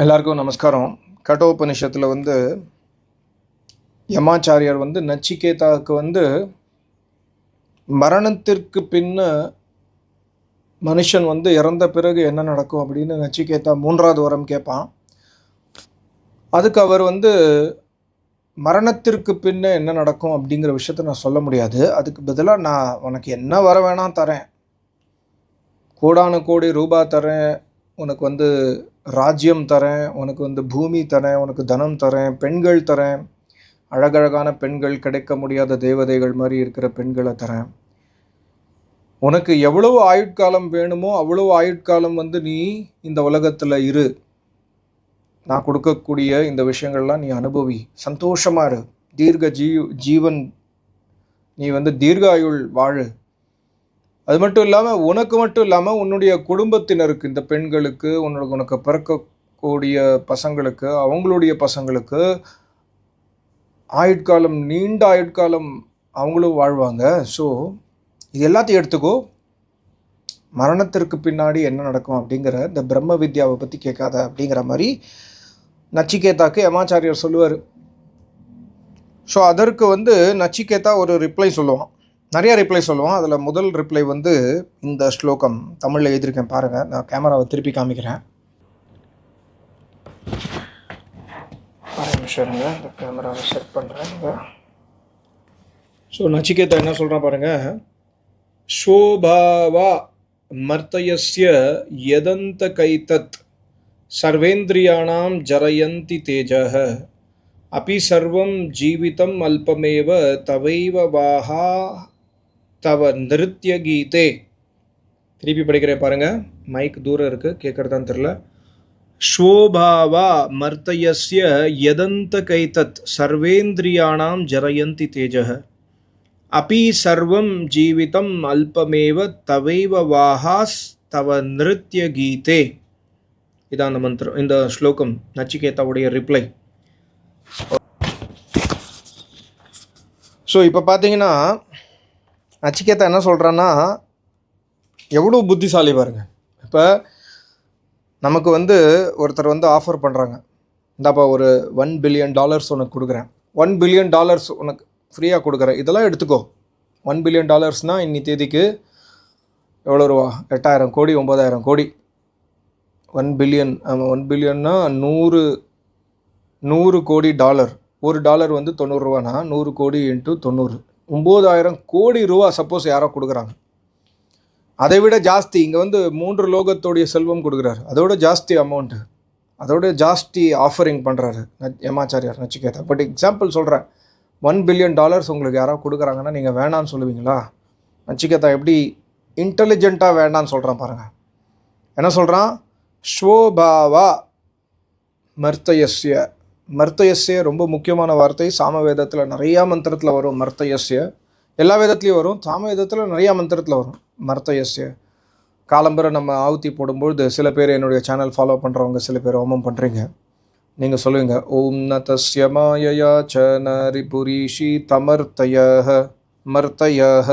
எல்லாருக்கும் நமஸ்காரம். கட்டோபனிஷத்தில் யமாச்சாரியார் நச்சிகேதாவுக்கு மரணத்திற்கு பின்ன மனுஷன் இறந்த பிறகு என்ன நடக்கும் அப்படின்னு நச்சிகேதா 3வது வரம் கேட்பான். அதுக்கு அவர் மரணத்திற்கு பின்ன என்ன நடக்கும் அப்படிங்கிற விஷயத்த நான் சொல்ல முடியாது. அதுக்கு பதிலாக நான் உனக்கு என்ன வர வேணாம் தரேன், கோடான கோடி ரூபா தரேன், உனக்கு ராஜ்யம் தரேன், உனக்கு பூமி தரேன், உனக்கு தனம் தரேன், பெண்கள் தரேன், அழகழகான பெண்கள், கிடைக்க முடியாத தேவதைகள் மாதிரி இருக்கிற பெண்களை தரேன், உனக்கு எவ்வளவு ஆயுட்காலம் வேணுமோ அவ்வளவு ஆயுட்காலம் நீ இந்த உலகத்தில் இரு, நான் கொடுக்கக்கூடிய இந்த விஷயங்கள்லாம் நீ அனுபவி, சந்தோஷமாக இரு, தீர்க்க ஜீவன், நீ தீர்காயுள் வாழு. அது மட்டும் இல்லாமல் உனக்கு மட்டும் இல்லாமல் உன்னுடைய குடும்பத்தினருக்கு, இந்த பெண்களுக்கு, உனக்கு பிறக்கக்கூடிய பசங்களுக்கு, அவங்களுடைய பசங்களுக்கு ஆயுட்காலம், நீண்ட ஆயுட்காலம் அவங்களும் வாழ்வாங்க. ஸோ இது எல்லாத்தையும் எடுத்துக்கோ, மரணத்திற்கு பின்னாடி என்ன நடக்கும் அப்படிங்கிற இந்த பிரம்ம வித்யாவை பற்றி கேட்காத அப்படிங்கிற மாதிரி நச்சிகேதாக்கு யமாச்சாரியர் சொல்லுவார். ஸோ அதற்கு நச்சிகேதா ஒரு ரிப்ளை சொல்லுவான், நிறைய ரிப்ளை சொல்லுவான். அதில் முதல் ரிப்ளை இந்த ஸ்லோகம் தமிழில் எழுதியிருக்கேன் பாருங்கள். நான் கேமராவை திருப்பி காமிக்கிறேன். நிமிஷம்ங்க, இந்த கேமராவை செட் பண்ணுறேன். ஸோ நச்சிகேதா என்ன சொல்கிறான் பாருங்கள். ஷோபாவா மர்த்தயஸ்ய யதந்த கைதத் சர்வேந்திரியாணாம் ஜரயந்தி தேஜः அபி சர்வம் ஜீவிதம் அல்பமேவ தவைவ வாஹா தவ நிருத்ய கீதே. திருப்பி படிக்கிறேன் பாருங்கள், மைக் தூரம் இருக்குது, கேட்குறதான்னு தெரில. ஷோபாவா மர்த்தயஸ்ய யதந்த கைதத் சர்வேந்திரியாணாம் ஜரயந்தி தேஜः அபி சர்வம் ஜீவிதம் அல்பமேவ தவைவ வாஹாஸ் தவ நிருத்ய கீதே. இதான் அந்த மந்திரம், இந்த ஸ்லோகம் நச்சிகேதாவுடைய ரிப்ளை. ஸோ இப்போ பார்த்தீங்கன்னா நச்சிகேதா என்ன சொல்கிறான்னா, எவ்வளோ புத்திசாலி பாருங்க. இப்போ நமக்கு ஒருத்தர் ஆஃபர் பண்ணுறாங்க, இந்தாப்பா ஒரு $1 billion உனக்கு கொடுக்குறேன், $1 billion உனக்கு ஃப்ரீயாக கொடுக்குறேன், இதெல்லாம் எடுத்துக்கோ. $1 billion இன்னி தேதிக்கு எவ்வளோ ரூபா? 8,000 கோடி, 9,000 கோடி. 1 பில்லியன், ஆமாம், 1 பில்லியன்னா 100 கோடி டாலர். ஒரு டாலர் 90 ரூபானா 100 கோடி இன்ட்டு 90, 9,000 கோடி ரூபா சப்போஸ் யாரோ கொடுக்குறாங்க. அதை விட ஜாஸ்தி இங்கே 3 லோகத்தோடைய செல்வம் கொடுக்குறாரு, அதோட ஜாஸ்தி அமௌண்ட்டு, அதோட ஜாஸ்தி ஆஃபரிங் பண்ணுறாரு யமாச்சாரியார் நச்சிகேதா. பட் எக்ஸாம்பிள் சொல்கிறேன், $1 billion உங்களுக்கு யாராவது கொடுக்குறாங்கன்னா நீங்கள் வேணான்னு சொல்லுவீங்களா? நச்சிகேதா எப்படி இன்டெலிஜென்ட்டாக வேண்டான்னு சொல்கிறான் பாருங்கள். என்ன சொல்கிறான்? ஸ்வோபாவா மர்த்தயஸ்ய. மர்த்தயஸ்ய ரொம்ப முக்கியமான வார்த்தை. சாமவேதத்தில் நிறையா மந்திரத்தில் வரும் மர்த்தயஸ்ய, எல்லா வேதத்துலேயும் வரும், சாமவேதத்தில் நிறையா மந்திரத்தில் வரும் மர்த்தயஸ்ய. காலம்பரை நம்ம ஆவுத்தி போடும்பொழுது சில பேர் என்னுடைய சேனல் ஃபாலோ பண்ணுறவங்க சில பேர் ஹோமம் பண்ணுறீங்க, நீங்கள் சொல்லுவீங்க, ஓம் ந தஸ்ய மாயயா ச நரிபுரீஷி தமர்த்தயஹ மர்த்தயஹ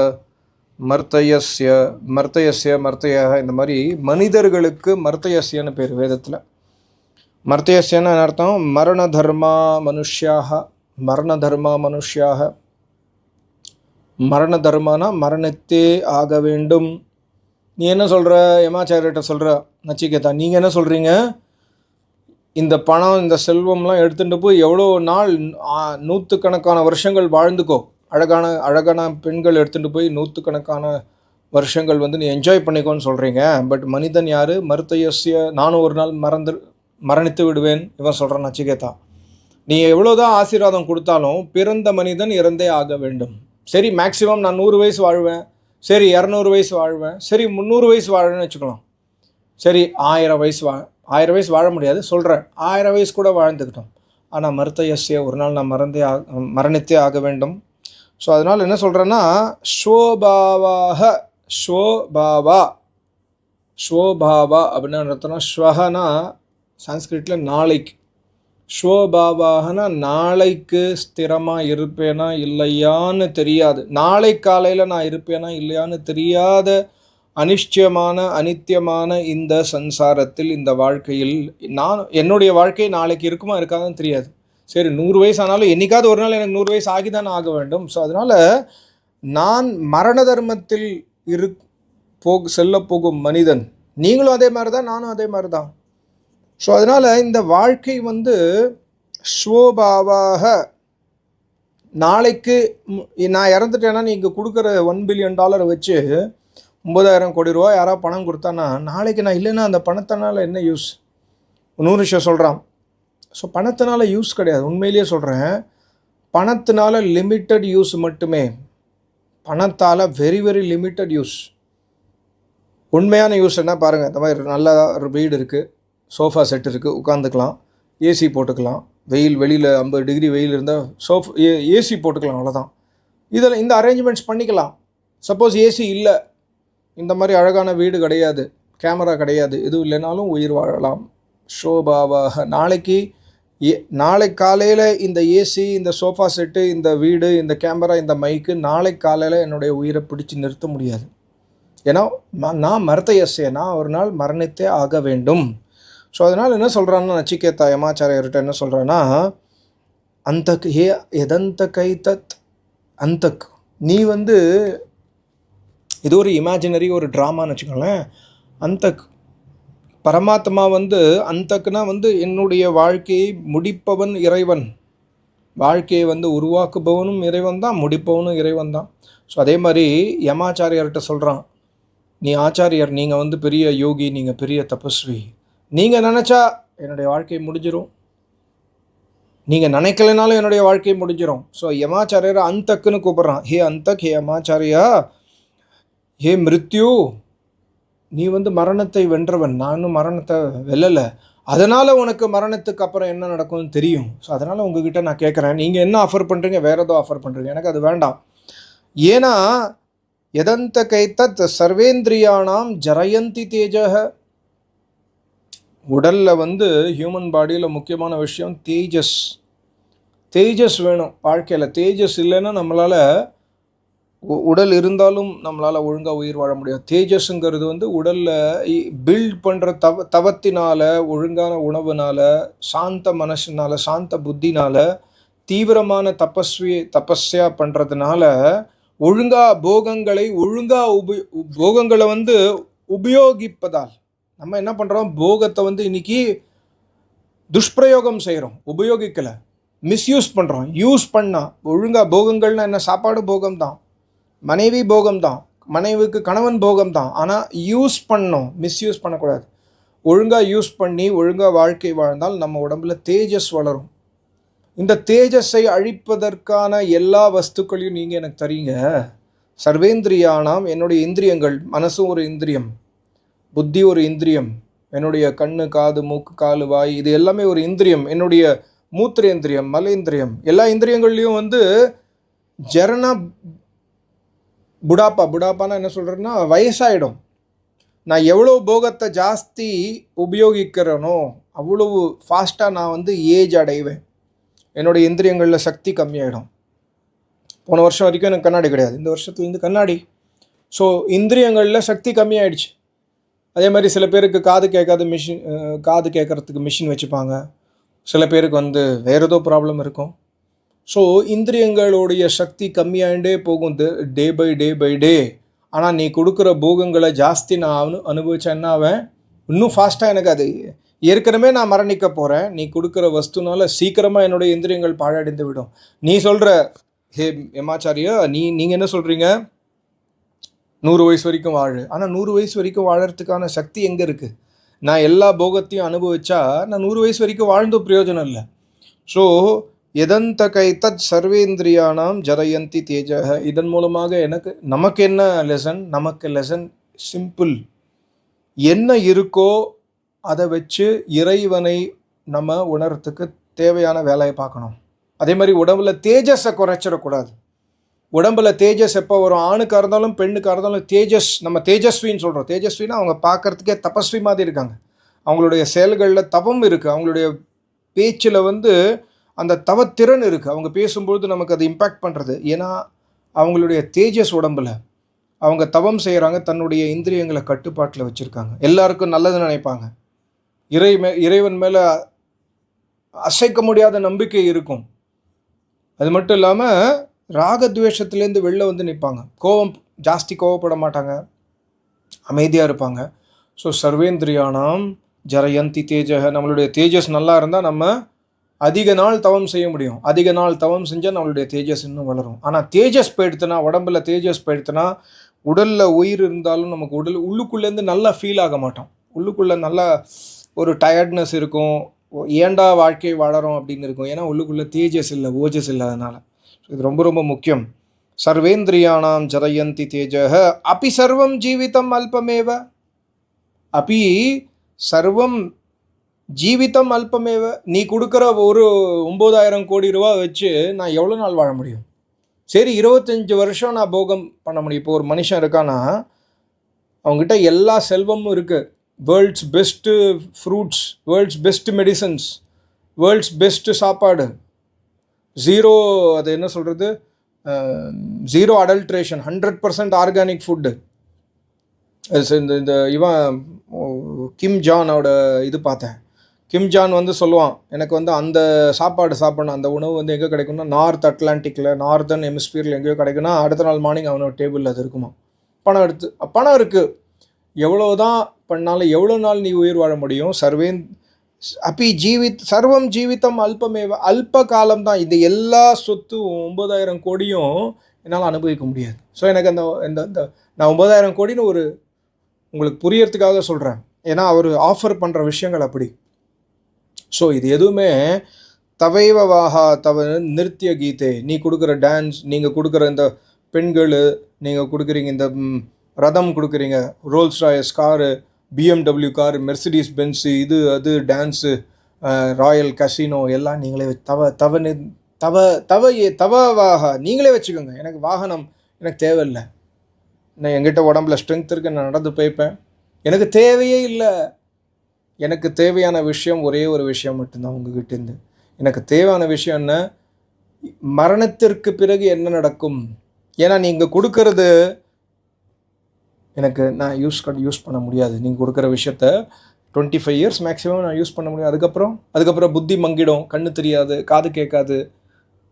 மர்த்தயஸ்ய மர்த்தயஸ்ய மர்த்தயஹ. இந்த மாதிரி மனிதர்களுக்கு மர்த்தயஸ்யன்னு பேர் வேதத்தில். மர்த்தயஸ்யன்னு அர்த்தம் மரண தர்மா மனுஷ்யாக. மரண தர்மா மனுஷ்யாக, மரண தர்மானா மரணத்தே ஆக வேண்டும். நீ என்ன சொல்கிற? யமாச்சாரியர்கிட்ட சொல்கிற நச்சிகேதா, நீங்கள் என்ன சொல்கிறீங்க? இந்த பணம், இந்த செல்வம்லாம் எடுத்துகிட்டு போய் எவ்வளோ நாள், 100கணக்கான வருஷங்கள் வாழ்ந்துக்கோ, அழகான பெண்கள் எடுத்துகிட்டு போய் 100கணக்கான வருஷங்கள் நீ என்ஜாய் பண்ணிக்கோன்னு சொல்கிறீங்க. பட் மனிதன் யார்? மர்த்தயஸ்ய, நானும் ஒரு நாள் மரணித்து விடுவேன் இவன் சொல்கிறான் நச்சிகேதா. நீ எவ்வளோதான் ஆசீர்வாதம் கொடுத்தாலும் பிறந்த மனிதன் இறந்தே ஆக வேண்டும். சரி, மேக்ஸிமம் நான் 100 வயசு வாழ்வேன், சரி 200 வயசு வாழ்வேன், சரி 300 வயசு வாழணும்னு வச்சுக்கலாம், சரி 1000 வயசு வாழ முடியாது சொல்கிறேன், 1000 வயசு கூட வாழ்ந்துக்கிட்டோம். ஆனால் மர்த்தயஸ்ய, ஒரு நாள் நான் மரணித்தே ஆக வேண்டும். ஸோ அதனால் என்ன சொல்கிறேன்னா, ஸ்வோபாவாக, ஸ்வோபாவா அப்படின்னு அர்த்தம்னா, ஸ்வஹனா சான்ஸ்கிரிட்டில் நாளைக்கு, ஸ்வோபாவாகனா நாளைக்கு ஸ்திரமாக இருப்பேனா இல்லையான்னு தெரியாது, நாளை காலையில் நான் இருப்பேனா இல்லையான்னு தெரியாத அனிச்சயமான அனித்தியமான இந்த சம்சாரத்தில், இந்த வாழ்க்கையில் என்னுடைய வாழ்க்கை நாளைக்கு இருக்குமா இருக்காதுன்னு தெரியாது. சரி, 100 வயசு ஆனாலும் என்னைக்காவது ஒரு நாள் எனக்கு 100 வயசு ஆகிதான் ஆக வேண்டும். ஸோ அதனால் நான் மரண தர்மத்தில் செல்ல போகும் மனிதன். நீங்களும் அதே மாதிரி தான், நானும் அதே மாதிரி தான். ஸோ அதனால் இந்த வாழ்க்கை ஸ்வபாவாக நாளைக்கு நான் இறந்துட்டேன்னா நீங்கள் கொடுக்குற $1 பில்லியன் வச்சு 9,000 கோடி ரூபா யாராவது பணம் கொடுத்தானா, நாளைக்கு நான் இல்லைன்னா அந்த பணத்தினால என்ன யூஸ்? 100 விஷயம் சொல்கிறான். ஸோ பணத்தினால யூஸ் கிடையாது. உண்மையிலேயே சொல்கிறேன், பணத்தினால லிமிட்டட் யூஸ் மட்டுமே. பணத்தால் வெரி வெரி லிமிட்டட் யூஸ். உண்மையான யூஸ் என்ன பாருங்கள். இந்த மாதிரி நல்ல ஒரு வீடு இருக்குது, சோஃபா செட் இருக்குது, உட்காந்துக்கலாம், ஏசி போட்டுக்கலாம். வெளியில் 50 டிகிரி வெயில் இருந்தால் ஏசி போட்டுக்கலாம், அவ்வளோதான். இதில் இந்த அரேஞ்ச்மெண்ட்ஸ் பண்ணிக்கலாம். சப்போஸ் ஏசி இல்லை, இந்த மாதிரி அழகான வீடு கிடையாது, கேமரா கிடையாது, எதுவும் இல்லைனாலும் உயிர் வாழலாம். ஷோபாவாக நாளை காலையில் இந்த ஏசி, இந்த சோஃபா செட்டு, இந்த வீடு, இந்த கேமரா, இந்த மைக்கு நாளை காலையில் என்னுடைய உயிரை பிடிச்சி நிறுத்த முடியாது. ஏன்னா நான் மரத்தையசே, நான் ஒரு நாள் மரணித்தே ஆக வேண்டும். ஸோ அதனால் என்ன சொல்கிறான்னா, நச்சிகேதா யமாச்சாரியர்கிட்ட என்ன சொல்கிறான்னா, அந்தக் எதந்த கை தத் அந்தக், நீ இது ஒரு இமேஜினரி ஒரு ட்ராமான்னு வச்சுக்கோங்களேன். அந்தக் பரமாத்மா அந்தக்குனா என்னுடைய வாழ்க்கையை முடிப்பவன் இறைவன். வாழ்க்கையை உருவாக்குபவனும் இறைவன் தான், முடிப்பவனும் இறைவன் தான். ஸோ அதே மாதிரி யமாச்சாரியர்கிட்ட சொல்கிறான், நீ ஆச்சாரியர், நீங்கள் பெரிய யோகி, நீங்கள் பெரிய தபஸ்வி, நீங்கள் நினச்சா என்னுடைய வாழ்க்கை முடிஞ்சிடும், நீங்கள் நினைக்கலைனாலும் என்னுடைய வாழ்க்கை முடிஞ்சிடும். ஸோ யமாச்சாரியர் அந்தக்குன்னு கூப்பிட்றான். ஹே அந்தக், ஹே யமாச்சாரியா, ஹே மிருத்யு, நீ மரணத்தை வென்றவன், நானும் மரணத்தை வெல்லலை, அதனால் உனக்கு மரணத்துக்கு அப்புறம் என்ன நடக்கும்னு தெரியும். ஸோ அதனால் உங்ககிட்ட நான் கேட்குறேன், நீங்கள் என்ன ஆஃபர் பண்ணுறீங்க, வேறு ஏதோ ஆஃபர் பண்ணுறீங்க, எனக்கு அது வேண்டாம். ஏன்னா எதந்த கைத்தத் சர்வேந்திரியானாம் ஜரயந்தி தேஜக. உடலில் ஹியூமன் பாடியில் முக்கியமான விஷயம் தேஜஸ். தேஜஸ் வேணும் வாழ்க்கையில். தேஜஸ் இல்லைன்னா நம்மளால், உடல் இருந்தாலும் நம்மளால் ஒழுங்காக உயிர் வாழ முடியாது. தேஜஸ்ங்கிறது உடலில் பில்ட் பண்ணுற தவத்தினால், ஒழுங்கான உணவுனால், சாந்த மனசுனால், சாந்த புத்தினால், தீவிரமான தபஸ்யா பண்ணுறதுனால, ஒழுங்காக போகங்களை உபயோகிப்பதால் நம்ம என்ன பண்ணுறோம், போகத்தை இன்றைக்கி துஷ்பிரயோகம் செய்கிறோம், உபயோகிக்கலை, மிஸ்யூஸ் பண்ணுறோம். யூஸ் பண்ணால் ஒழுங்காக போகங்கள்னால் என்ன, சாப்பாடு போகம் தான், மனைவி போகம் தான், மனைவிக்கு கணவன் போகம் தான். ஆனால் யூஸ் பண்ணோம், மிஸ்யூஸ் பண்ணக்கூடாது. ஒழுங்காக யூஸ் பண்ணி ஒழுங்காக வாழ்க்கை வாழ்ந்தால் நம்ம உடம்புல தேஜஸ் வளரும். இந்த தேஜஸை அழிப்பதற்கான எல்லா வஸ்துக்களையும் நீங்கள் எனக்கு தரீங்க. சர்வேந்திரியானாம், என்னுடைய இந்திரியங்கள், மனசும் ஒரு இந்திரியம், புத்தி ஒரு இந்திரியம், என்னுடைய கண்ணு, காது, மூக்கு, காலு, வாய், இது எல்லாமே ஒரு இந்திரியம். என்னுடைய மூத்திரேந்திரியம், மலேந்திரியம், எல்லா இந்திரியங்கள்லேயும் ஜரணா புடாப்பானா என்ன சொல்கிறேன்னா, வயசாகிடும். நான் எவ்வளோ போகத்தை ஜாஸ்தி உபயோகிக்கிறேனோ அவ்வளவு ஃபாஸ்ட்டாக நான் ஏஜ் அடைவேன். என்னுடைய இந்திரியங்களில் சக்தி கம்மியாகிடும். போன வருஷம் வரைக்கும் எனக்கு கண்ணாடி கிடையாது, இந்த வருஷத்துலேருந்து கண்ணாடி. ஸோ இந்திரியங்களில் சக்தி கம்மியாயிடுச்சு. அதே மாதிரி சில பேருக்கு காது கேட்குறதுக்கு மிஷின் வச்சுப்பாங்க. சில பேருக்கு வேறு ஏதோ ப்ராப்ளம் இருக்கும். ஸோ இந்திரியங்களுடைய சக்தி கம்மியாகிட்டே போகும் டே பை டே. ஆனால் நீ கொடுக்குற போகங்களை ஜாஸ்தி நான் அனுபவிச்சா என்ன ஆவேன், இன்னும் ஃபாஸ்ட்டாக எனக்கு அது ஏற்கனவே நான் மரணிக்க போகிறேன். நீ கொடுக்குற வஸ்துனால சீக்கிரமாக என்னுடைய இந்திரியங்கள் பாழடைந்து விடும். நீ சொல்கிற, ஹே யமாச்சாரியா, நீங்கள் என்ன சொல்கிறீங்க, 100 வயசு வரைக்கும் வாழு. ஆனால் 100 வயசு வரைக்கும் வாழறதுக்கான சக்தி எங்கே இருக்குது? நான் எல்லா போகத்தையும் அனுபவிச்சா நான் 100 வயசு வரைக்கும் வாழ்ந்த பிரயோஜனம் இல்லை. ஸோ எதந்த கைத்தத் சர்வேந்திரியானாம் ஜரயந்தி தேஜக. இதன் மூலமாக நமக்கு என்ன லெசன்? நமக்கு லெசன் சிம்பிள். என்ன இருக்கோ அதை வச்சு இறைவனை நம்ம உணர்றதுக்கு தேவையான வேலையை பார்க்கணும். அதே மாதிரி உடம்புல தேஜஸை குறைச்சிடக்கூடாது. உடம்புல தேஜஸ் எப்போ வரும்? ஆணுக்காக இருந்தாலும் பெண்ணுக்காக இருந்தாலும் தேஜஸ், நம்ம தேஜஸ்வின்னு சொல்கிறோம். தேஜஸ்வின்னா அவங்க பார்க்குறதுக்கே தபஸ்வி மாதிரி இருக்காங்க. அவங்களுடைய செயல்களில் தவம் இருக்குது, அவங்களுடைய பேச்சில் அந்த தவத்திறன் இருக்குது. அவங்க பேசும்பொழுது நமக்கு அது இம்பேக்ட் பண்ணுறது. ஏன்னா அவங்களுடைய தேஜஸ் உடம்பில், அவங்க தவம் செய்கிறாங்க, தன்னுடைய இந்திரியங்களை கட்டுப்பாட்டில் வச்சுருக்காங்க, எல்லாருக்கும் நல்லது நினைப்பாங்க, இறைவன் மேலே அசைக்க முடியாத நம்பிக்கை இருக்கும். அது மட்டும் இல்லாமல் ராகத்வேஷத்துலேருந்து வெளில வந்து நிற்பாங்க, ஜாஸ்தி கோவப்பட மாட்டாங்க, அமைதியாக இருப்பாங்க. ஸோ சர்வேந்திரியானாம் ஜரயந்தி தேஜக, நம்மளுடைய தேஜஸ் நல்லா இருந்தால் நம்ம அதிக நாள் தவம் செய்ய முடியும். அதிக நாள் தவம் செஞ்சால் நம்மளுடைய தேஜஸ் இன்னும் வளரும். ஆனால் தேஜஸ் போயிடுத்துனா, உடம்புல தேஜஸ் போயிடுத்துனா, உடலில் உயிர் இருந்தாலும் நமக்கு உள்ளுக்குள்ளேருந்து நல்லா ஃபீல் ஆக மாட்டோம். உள்ளுக்குள்ளே நல்லா ஒரு டயர்ட்னஸ் இருக்கும், ஏண்டா வாழ்க்கை வாழறோம் அப்படின்னு இருக்கும். ஏன்னா உள்ளுக்குள்ளே தேஜஸ் இல்லை, ஓஜஸ் இல்லை. அதனால் இது ரொம்ப ரொம்ப முக்கியம். சர்வேந்திரியானாம் ஜரயந்தி தேஜக அப்பி சர்வம் ஜீவிதம் அல்பமேவ, அப்பி சர்வம் ஜீவிதம் அல்பமேவ. நீ கொடுக்குற ஒரு 9,000 கோடி ரூபா வச்சு நான் எவ்வளோ நாள் வாழ முடியும்? சரி, 25 வருஷம் நான் போகம் பண்ண முடியும். இப்போ ஒரு மனுஷன் இருக்கான்னா அவங்ககிட்ட எல்லா செல்வமும் இருக்குது, world's best fruits, world's best medicines, world's best சாப்பாடு, ஜீரோ, அது என்ன சொல்கிறது, ஜீரோ அடல்ட்ரேஷன், 100% ஆர்கானிக் ஃபுட்டு. இந்த இவன் கிம் ஜானோட இது பார்த்தேன். கிம் ஜான் வந்து சொல்லுவான், எனக்கு வந்து அந்த சாப்பாடு சாப்பிடணும், அந்த உணவு வந்து எங்கே கிடைக்கும்னா நார்த் அட்லாண்டிக்கில், நார்தர்ன் ஹெமிஸ்பியரில் எங்கேயோ கிடைக்குன்னா அடுத்த நாள் மார்னிங் அவனோட டேபிளில் அது இருக்குமா. பணம் இருக்குது, எவ்வளோ தான் பண்ணாலும் எவ்வளோ நாள் நீ உயிர் வாழ முடியும்? அப்பி சர்வம் ஜீவிதம் அல்பமேவ, அல்ப காலம் தான். இந்த எல்லா சொத்து 9,000 கோடியும் என்னால் அனுபவிக்க முடியாது. ஸோ எனக்கு அந்த நான் 9,000 கோடின்னு ஒரு உங்களுக்கு புரியறதுக்காக சொல்கிறேன். ஏன்னா அவர் ஆஃபர் பண்ணுற விஷயங்கள் அப்படி. ஸோ இது எதுவுமே தவைவ வாஹா தவ நிருத்திய கீதை, நீ கொடுக்குற டான்ஸ், நீங்கள் கொடுக்குற இந்த பெண்கள், நீங்கள் கொடுக்குறீங்க இந்த ரதம் கொடுக்குறீங்க, Rolls Royce car, BMW car, Mercedes Benz, இது அது டான்ஸு, ராயல் கசினோ எல்லாம் நீங்களே தவ வாஹா நீங்களே வச்சுக்கோங்க. எனக்கு வாகனம் எனக்கு தேவையில்லை, நான் என்கிட்ட உடம்புல ஸ்ட்ரென்த் இருக்குது, நான் நடந்து போய்ப்பேன், எனக்கு தேவையே இல்லை. எனக்கு தேவையான விஷயம் ஒரே ஒரு விஷயம் மட்டும்தான் உங்ககிட்டேருந்து. எனக்கு தேவையான விஷயம் என்ன, மரணத்திற்கு பிறகு என்ன நடக்கும். ஏன்னா நீங்கள் கொடுக்கறது எனக்கு நான் யூஸ் பண்ண முடியாது. நீங்கள் கொடுக்குற விஷயத்த 25 இயர்ஸ் மேக்ஸிமம் நான் யூஸ் பண்ண முடியும். அதுக்கப்புறம் புத்தி மங்கிடும், கண்ணு தெரியாது, காது கேட்காது,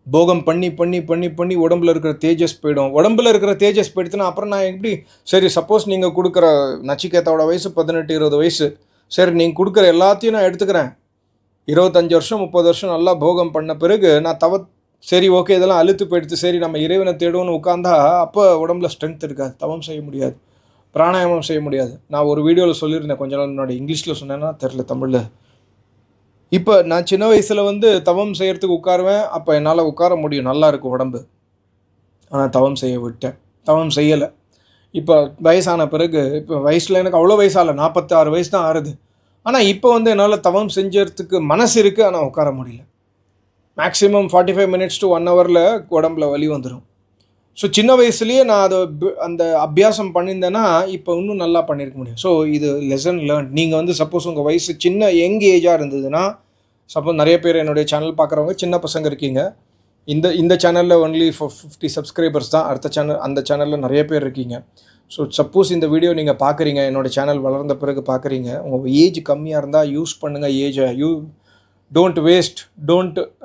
போகம் பண்ணி பண்ணி பண்ணி பண்ணி உடம்புல இருக்கிற தேஜஸ் போயிடும். உடம்புல இருக்கிற தேஜஸ் போயிடுச்சுன்னா அப்புறம் நான் எப்படி? சரி, சப்போஸ் நீங்கள் கொடுக்குற நச்சிகேதாவோட வயசு 18-20 வயசு, சரி நீங்கள் கொடுக்குற எல்லாத்தையும் நான் எடுத்துக்கிறேன், 25 வருஷம் 30 வருஷம் நல்லா போகம் பண்ண பிறகு நான் சரி ஓகே இதெல்லாம் அழுத்து போயிடுச்சு, சரி நம்ம இறைவனை தேடுவோன்னு உட்காந்தா அப்போ உடம்புல ஸ்ட்ரென்த் இருக்காது, தவம் செய்ய முடியாது, பிராணாயாமம் செய்ய முடியாது. நான் ஒரு வீடியோவில் சொல்லியிருந்தேன் கொஞ்ச நாள் முன்னாடி, இங்கிலீஷில் சொன்னேன்னா தெரில, தமிழில். இப்போ நான் சின்ன வயசில் வந்து தவம் செய்கிறதுக்கு உட்காருவேன், அப்போ என்னால் உட்கார முடியும், நல்லா இருக்கும் உடம்பு. ஆனால் தவம் செய்ய விட்டேன், தவம் செய்யலை. இப்போ வயசான பிறகு, இப்போ வயசில் எனக்கு அவ்வளோ வயசாகல, 46 வயசு தான் ஆறுது. ஆனால் இப்போ வந்து என்னால் தவம் செஞ்சதுக்கு மனசு இருக்குது, ஆனால் உட்கார முடியல. மேக்ஸிமம் 45 மினிட்ஸ் to 1 ஹவரில் உடம்புல வலி வந்துடும். ஸோ சின்ன வயசுலேயே நான் அந்த அபியாசம் பண்ணியிருந்தேன்னா இப்போ இன்னும் நல்லா பண்ணியிருக்க முடியும். ஸோ இது லெசன் லேர்ன். நீங்கள் வந்து சப்போஸ் உங்கள் வயசு யங் ஏஜாக இருந்ததுன்னா, சப்போஸ் நிறைய பேர் என்னுடைய சேனல் பார்க்குறவங்க சின்ன பசங்க இருக்கீங்க, இந்த சேனலில் ஒன்லி ஃபார் 50 சப்ஸ்கிரைபர்ஸ் தான், அந்த சேனலில் நிறைய பேர் இருக்கீங்க. ஸோ சப்போஸ் இந்த வீடியோ நீங்கள் பார்க்குறீங்க, என்னோடய சேனல் வளர்ந்த பிறகு பார்க்குறீங்க, உங்கள் ஏஜ் கம்மியாக இருந்தால் யூஸ் பண்ணுங்கள் ஏஜை. டோன்ட் வேஸ்ட்,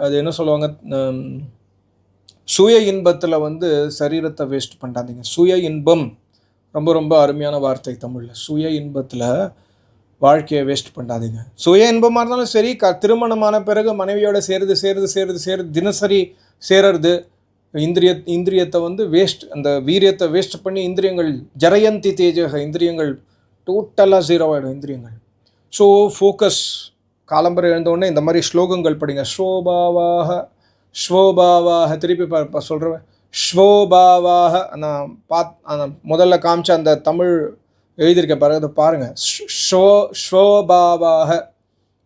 அது என்ன சொல்லுவாங்க, சுய இன்பத்தில் வந்து சரீரத்தை வேஸ்ட் பண்ணாதீங்க. சுய இன்பம் ரொம்ப ரொம்ப அருமையான வார்த்தை தமிழில். சுய இன்பத்தில் வாழ்க்கையை வேஸ்ட் பண்ணாதீங்க. சுய இன்பமாக இருந்தாலும் சரி, திருமணமான பிறகு மனைவியோட சேருது தினசரி சேருறது, இந்திரியத்தை வந்து அந்த வீரியத்தை வேஸ்ட் பண்ணி இந்திரியங்கள் ஜரயந்தி தேஜக, இந்திரியங்கள் டோட்டலாக 0 ஆகிடும் இந்திரியங்கள். So focus. காலம்பரை எழுந்தோடனே இந்த மாதிரி ஸ்லோகங்கள் படிங்க. ஸ்வோபாவாக திருப்பி சொல்கிறேன், ஸ்வோபாவாக. நான் முதல்ல காமிச்ச அந்த தமிழ் எழுதியிருக்க பாருங்க, அதை பாருங்கள். ஸ்வோபாவாக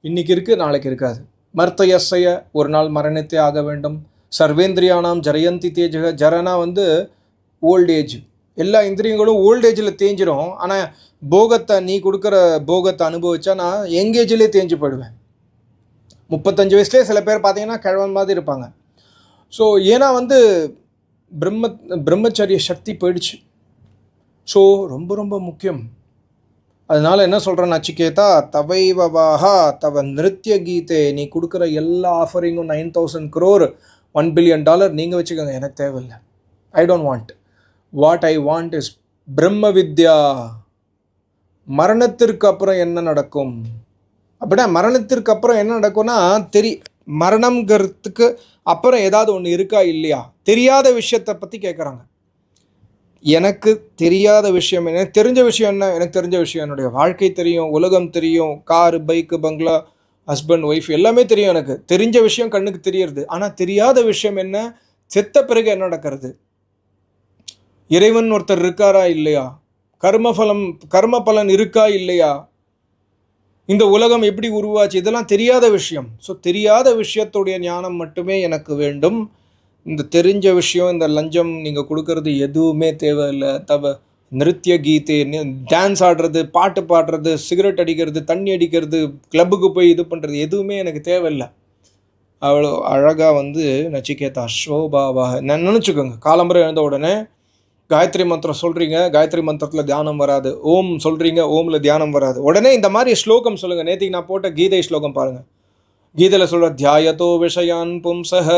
இன்றைக்கி இருக்குது, நாளைக்கு இருக்காது. மர்த்தயஸ்ய, ஒரு நாள் மரணத்தே ஆக வேண்டும். சர்வேந்திரியானாம் ஜரயந்தி தேஜக, ஜரனா வந்து ஓல்டேஜ். எல்லா இந்திரியங்களும் ஓல்டேஜில் தேஞ்சிடும். ஆனால் நீ கொடுக்குற போகத்தை அனுபவிச்சா நான் யங்கேஜிலே தேஞ்சு போயிடுவேன். 35 வயசுலேயே சில பேர் பார்த்தீங்கன்னா கிழவன் மாதிரி இருப்பாங்க. ஸோ ஏன்னா வந்து பிரம்மச்சரிய சக்தி போயிடுச்சு. ஸோ ரொம்ப ரொம்ப முக்கியம். அதனால் என்ன சொல்கிறேன் நச்சிகேதா, தவைவவாஹா தவ நிருத்திய கீதே, நீ கொடுக்குற எல்லா ஆஃபரிங்கும் 9,000 crore $1 billion நீங்கள் வச்சுக்கோங்க, எனக்கு தேவையில்லை. I don't want. What I want is பிரம்ம வித்யா. மரணத்திற்கு அப்புறம் என்ன நடக்கும் அப்படின்னா, மரணத்திற்கு அப்புறம் என்ன நடக்கும்னா மரணங்கிறதுக்கு அப்புறம் ஏதாவது ஒன்று இருக்கா இல்லையா, தெரியாத விஷயத்தை பற்றி கேட்குறாங்க. எனக்கு தெரியாத விஷயம் என்ன, எனக்கு தெரிஞ்ச விஷயம் என்ன, எனக்கு தெரிஞ்ச விஷயம் என்னுடைய வாழ்க்கை தெரியும், உலகம் தெரியும், காரு பைக்கு பங்களா ஹஸ்பண்ட் ஒய்ஃப் எல்லாமே தெரியும். எனக்கு தெரிஞ்ச விஷயம் கண்ணுக்கு தெரியறது. ஆனால் தெரியாத விஷயம் என்ன, செத்த பிறகு என்ன நடக்கிறது, இறைவன் ஒருத்தர் இருக்காரா இல்லையா, கர்ம பலன் இருக்கா இல்லையா, இந்த உலகம் எப்படி உருவாச்சு, இதெல்லாம் தெரியாத விஷயம். ஸோ தெரியாத விஷயத்துடைய ஞானம் மட்டுமே எனக்கு வேண்டும். இந்த தெரிஞ்ச விஷயம், இந்த லஞ்சம் நீங்கள் கொடுக்கறது எதுவுமே தேவையில்லை. நிருத்திய கீதே, டான்ஸ் ஆடுறது, பாட்டு பாடுறது, சிகரெட் அடிக்கிறது, தண்ணி அடிக்கிறது, கிளப்புக்கு போய் இது பண்ணுறது எதுவுமே எனக்கு தேவையில்லை. அவ்வளோ அழகாக நச்சிகேதா ஸ்வோபாவாக நான் நினச்சிக்கோங்க. காலம்பரை எழுந்த உடனே காயத்ரி மந்திரம் சொல்கிறீங்க, காயத்ரி மந்திரத்தில் தியானம் வராது. ஓம் சொல்கிறீங்க, ஓமில் தியானம் வராது. உடனே இந்த மாதிரி ஸ்லோகம் சொல்லுங்கள். நேற்றுக்கு நான் போட்ட கீதை ஸ்லோகம் பாருங்கள். கீதையில் சொல்கிற தியாயத்தோ விஷயான் பும்சஹ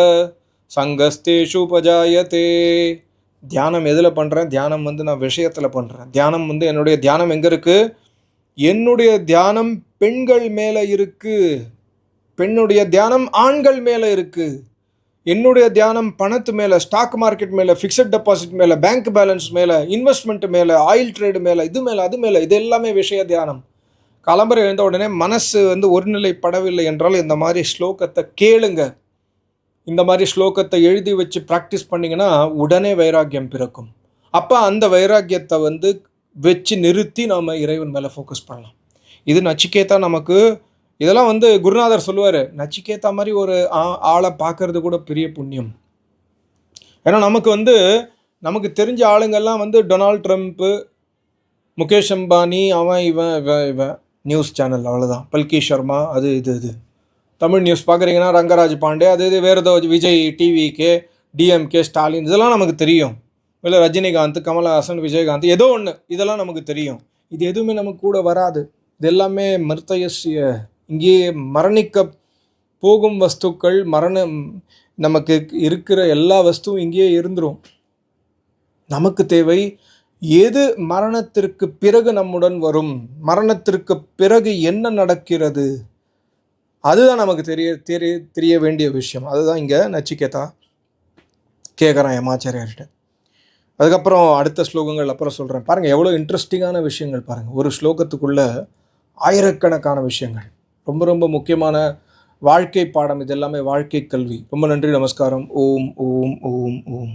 சங்கஸ்தேஷு உபஜாயத்தே. தியானம் எதில் பண்ணுறேன், தியானம் நான் விஷயத்தில் பண்ணுறேன். தியானம் என்னுடைய தியானம் எங்கே இருக்குது, என்னுடைய தியானம் பெண்கள் மேலே இருக்குது, பெண்ணுடைய தியானம் ஆண்கள் மேலே இருக்குது, என்னுடைய தியானம் பணத்து மேலே, ஸ்டாக் மார்க்கெட் மேலே, ஃபிக்ஸட் டெபாசிட் மேலே, பேங்க் பேலன்ஸ் மேலே, இன்வெஸ்ட்மெண்ட் மேலே, ஆயில் ட்ரேடு மேலே, இது மேலே அது மேலே, இது எல்லாமே விஷய தியானம். காலம்பரை எழுந்த உடனே மனசு ஒருநிலைப்படவில்லை என்றால் இந்த மாதிரி ஸ்லோகத்தை கேளுங்க. இந்த மாதிரி ஸ்லோகத்தை எழுதி வச்சு ப்ராக்டிஸ் பண்ணிங்கன்னா உடனே வைராக்கியம் பிறக்கும். அப்போ அந்த வைராக்கியத்தை வச்சு நிறுத்தி நாம் இறைவன் மேலே ஃபோக்கஸ் பண்ணலாம். இது நச்சிகேதா நமக்கு இதெல்லாம் குருநாதர் சொல்லுவார், நச்சிகேதா மாதிரி ஒரு ஆளை பார்க்கறது கூட பெரிய புண்ணியம். ஏன்னா நமக்கு தெரிஞ்ச ஆளுங்கள்லாம் டொனால்ட் ட்ரம்ப்பு, முகேஷ் அம்பானி, அவன் இவன் நியூஸ் சேனல் அவ்வளோதான், பல்கி சர்மா, அது இது தமிழ் நியூஸ் பார்க்குறீங்கன்னா ரங்கராஜ் பாண்டே, அது வேறு ஏதோ விஜய் டிவிக்கு, டிஎம்கே, ஸ்டாலின், இதெல்லாம் நமக்கு தெரியும். இல்லை ரஜினிகாந்த், கமலஹாசன், விஜயகாந்த், ஏதோ ஒன்று, இதெல்லாம் நமக்கு தெரியும். இது எதுவுமே நமக்கு கூட வராது. இது எல்லாமே மிருத்தயசிய, இங்கேயே மரணிக்க போகும் வஸ்துக்கள். நமக்கு இருக்கிற எல்லா வஸ்துவும் இங்கேயே இருந்துரும். நமக்கு தேவை எது மரணத்திற்கு பிறகு நம்முடன் வரும், மரணத்திற்கு பிறகு என்ன நடக்கிறது, அதுதான் நமக்கு தெரிய வேண்டிய விஷயம். அதுதான் இங்கே நச்சிகேதா கேட்குறான் யமாச்சாரியார்கிட்ட. அதுக்கப்புறம் அடுத்த ஸ்லோகங்கள் அப்புறம் சொல்கிறேன். பாருங்கள் எவ்வளோ இன்ட்ரெஸ்டிங்கான விஷயங்கள் பாருங்கள். ஒரு ஸ்லோகத்துக்குள்ளே ஆயிரக்கணக்கான விஷயங்கள். ரொம்ப ரொம்ப முக்கியமான வாழ்க்கை பாடம். இது எல்லாமே வாழ்க்கை கல்வி. ரொம்ப நன்றி, நமஸ்காரம். ஓம் ஓம் ஓம் ஓம்.